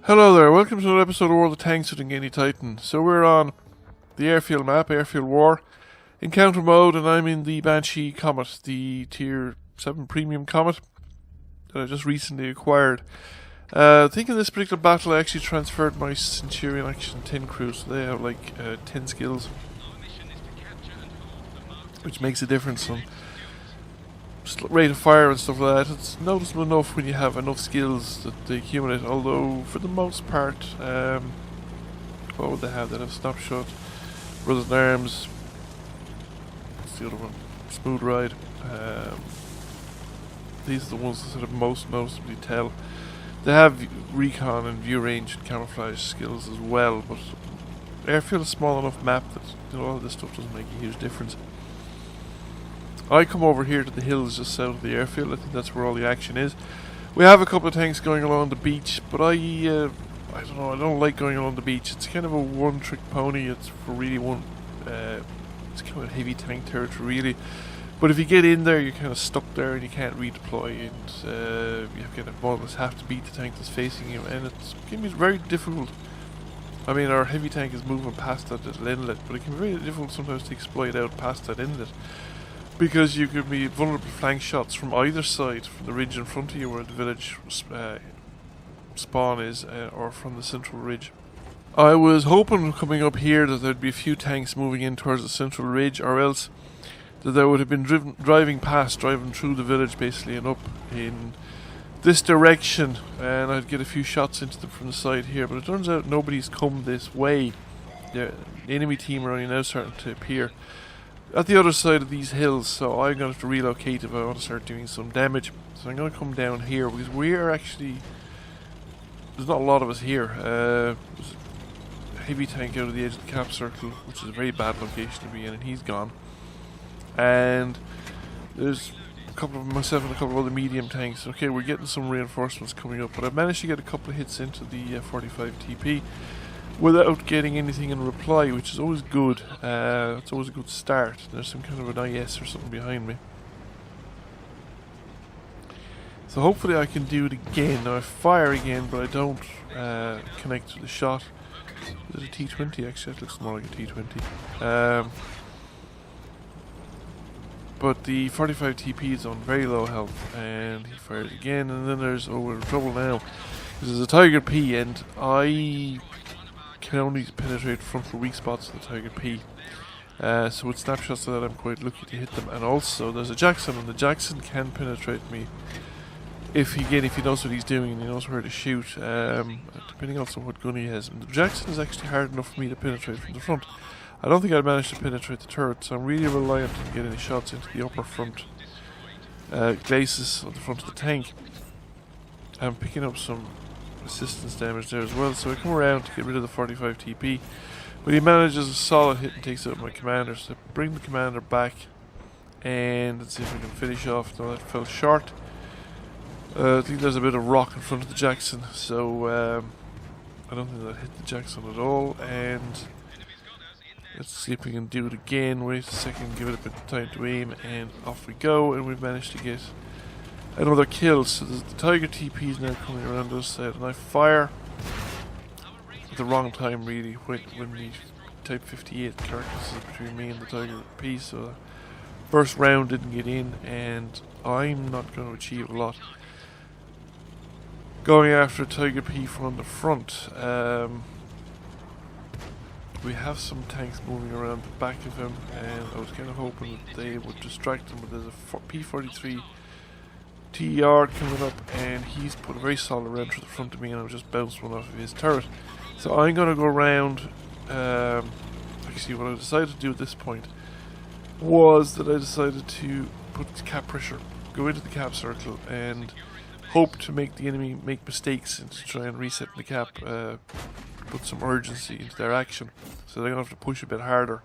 Hello there, welcome to another episode of World of Tanks with Ngani Titan. So we're on the airfield map, Airfield War, encounter mode, and I'm in the Banshee Comet, the Tier 7 Premium Comet that I just recently acquired. I think in this particular battle I actually transferred my Centurion Action 10 crew, so they have like 10 skills, which makes a difference on rate of fire and stuff like that. It's noticeable enough when you have enough skills that they accumulate, although for the most part, what would they have? They'd have Snapshot, Brothers in Arms, what's the other one? Smooth Ride. These are the ones that sort of most noticeably tell. They have recon and view range and camouflage skills as well, but airfield is a small enough map that all this stuff doesn't make a huge difference. I come over here to the hills just south of the airfield. I think that's where all the action is. We have a couple of tanks going along the beach, but I don't know, I don't like going along the beach. It's kind of a one-trick pony. It's for really one, it's kind of heavy tank territory really. But if you get in there, you're kind of stuck there and you can't redeploy, and you kind of more or less have to beat the tank that's facing you, and it can be very difficult. I mean, our heavy tank is moving past that little inlet, but it can be very difficult sometimes to exploit out past that inlet, because you could be vulnerable to flank shots from either side, from the ridge in front of you where the village spawn is, or from the central ridge. I was hoping coming up here that there'd be a few tanks moving in towards the central ridge, or else that I would have been driving through the village basically and up in this direction, and I'd get a few shots into them from the side here, but it turns out nobody's come this way. The enemy team are only now starting to appear at the other side of these hills, so I'm going to have to relocate if I want to start doing some damage. So I'm going to come down here, because we are actually, there's not a lot of us here. There's a heavy tank out of the edge of the cap circle, which is a very bad location to be in, and he's gone. And there's a couple of myself and a couple of other medium tanks. Okay, we're getting some reinforcements coming up, but I've managed to get a couple of hits into the 45 TP without getting anything in reply, which is always good. It's always a good start. There's some kind of an IS or something behind me, so hopefully I can do it again. Now I fire again, but I don't connect to the shot. Is it a T20? Actually, it looks more like a T20. But the 45 TP is on very low health, and he fires again, and then there's, oh, we're in trouble now. This is a Tiger P, and I can only penetrate frontal weak spots of the Tiger P. So with snapshots of that, I'm quite lucky to hit them. And also, there's a Jackson, and the Jackson can penetrate me if he knows what he's doing and he knows where to shoot, depending also what gun he has. And the Jackson is actually hard enough for me to penetrate from the front. I don't think I'd manage to penetrate the turret, so I'm really reliant on getting any shots into the upper front glacis on the front of the tank. I'm picking up some assistance damage there as well, so I come around to get rid of the 45 TP, but he manages a solid hit and takes out my commander, so I bring the commander back, and let's see if we can finish off. No, that fell short. I think there's a bit of rock in front of the Jackson, so I don't think that hit the Jackson at all, and let's see if we can do it again. Wait a second, give it a bit of time to aim, and off we go, and we've managed to get another kill. So the Tiger TP is now coming around this side, and I fire at the wrong time really, when the Type 58 carcass is between me and the Tiger P, so the first round didn't get in, and I'm not going to achieve a lot going after Tiger P from the front. We have some tanks moving around the back of him, and I was kind of hoping that they would distract him, but there's a P43 TR coming up, and he's put a very solid round through the front of me, and I just bounced one off of his turret. So I'm going to go around. Actually, what I decided to do at this point was that I decided to put cap pressure, go into the cap circle, and hope to make the enemy make mistakes and to try and reset the cap, put some urgency into their action, so they're going to have to push a bit harder.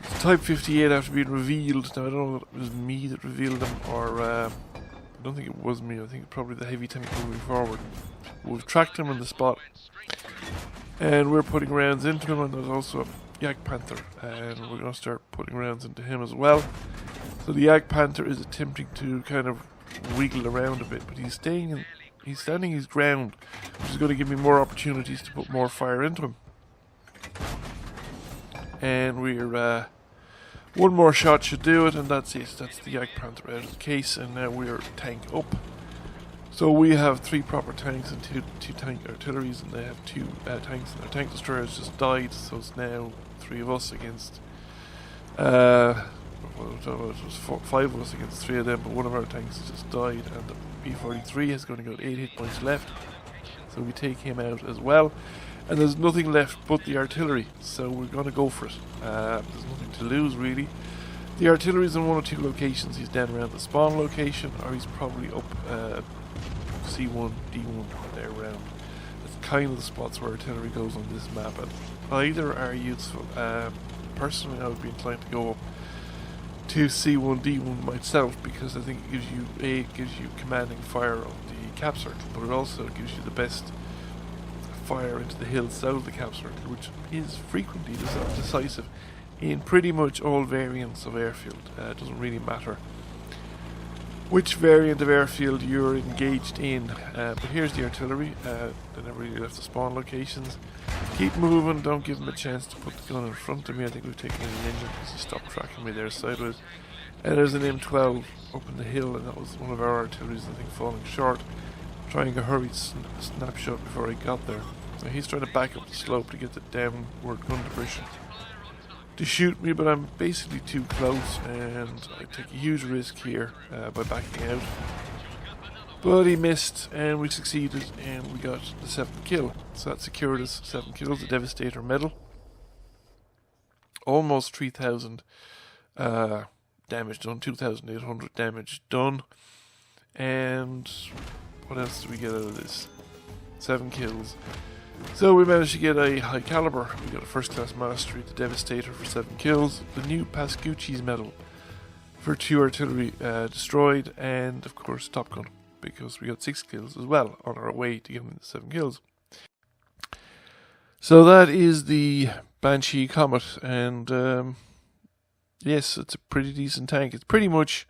The Type 58 after being revealed, now I don't know if it was me that revealed them, or I don't think it was me, I think probably the heavy tank moving forward. We've tracked him in the spot, and we're putting rounds into him, and there's also a Yak Panther, and we're going to start putting rounds into him as well. So the Yak Panther is attempting to kind of wiggle around a bit, but he's staying in he's standing his ground, which is going to give me more opportunities to put more fire into him. And we're one more shot should do it, and that's it. That's the Yak Panther out of the case, and now we're tank up. So we have 3 proper tanks and two tank artilleries, and they have 2 tanks, and their tank destroyers just died. So it's now 3 of us against it was 5 of us against 3 of them, but one of our tanks just died, and the B-43 has only got 8 hit points left, so we take him out as well. And there's nothing left but the artillery, so we're going to go for it. There's nothing to lose, really. The artillery's in 1 or 2 locations. He's down around the spawn location, or he's probably up C1, D1, there around. That's kind of the spots where artillery goes on this map, and either are useful. Personally, I would be inclined to go up to C1, D1 myself, because I think it gives you commanding fire on the cap circle, but it also gives you the best fire into the hills south of the cap circle, which is frequently decisive in pretty much all variants of airfield. It doesn't really matter which variant of airfield you're engaged in. But here's the artillery. They never really left the spawn locations. Keep moving, don't give them a chance to put the gun in front of me. I think we've taken in an engine because he stopped tracking me there sideways. And there's an M12 up in the hill, and that was one of our artilleries, I think, falling short. Trying a hurried snapshot before I got there. So he's trying to back up the slope to get the downward gun depression to shoot me, but I'm basically too close, and I take a huge risk here by backing out. But he missed, and we succeeded, and we got the 7th kill. So that secured us 7 kills, a Devastator medal. Almost 3,000 damage done, 2,800 damage done. And what else did we get out of this? 7 kills. So we managed to get a high caliber. We got a first class mastery, the Devastator for 7 kills, the new Pascucci's medal for 2 artillery destroyed, and of course Top Gun, because we got 6 kills as well on our way to getting the 7 kills. So that is the Banshee Comet, and yes, it's a pretty decent tank. It's pretty much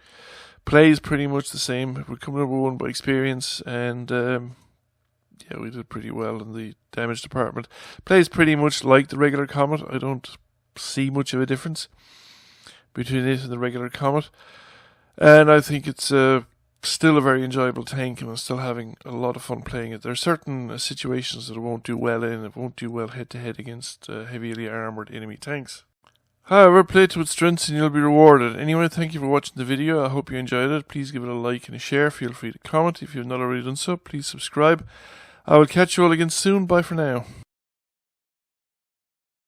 plays pretty much the same. We're coming number 1 by experience, and yeah, we did pretty well in the damage department. Plays pretty much like the regular Comet. I don't see much of a difference between it and the regular Comet, and I think it's still a very enjoyable tank, and I'm still having a lot of fun playing it. There are certain situations that it won't do well in. It won't do well head to head against heavily armoured enemy tanks. However, play to its strengths and you'll be rewarded. Anyway, thank you for watching the video. I hope you enjoyed it. Please give it a like and a share. Feel free to comment. If you have not already done so, please subscribe. I will catch you all again soon. Bye for now.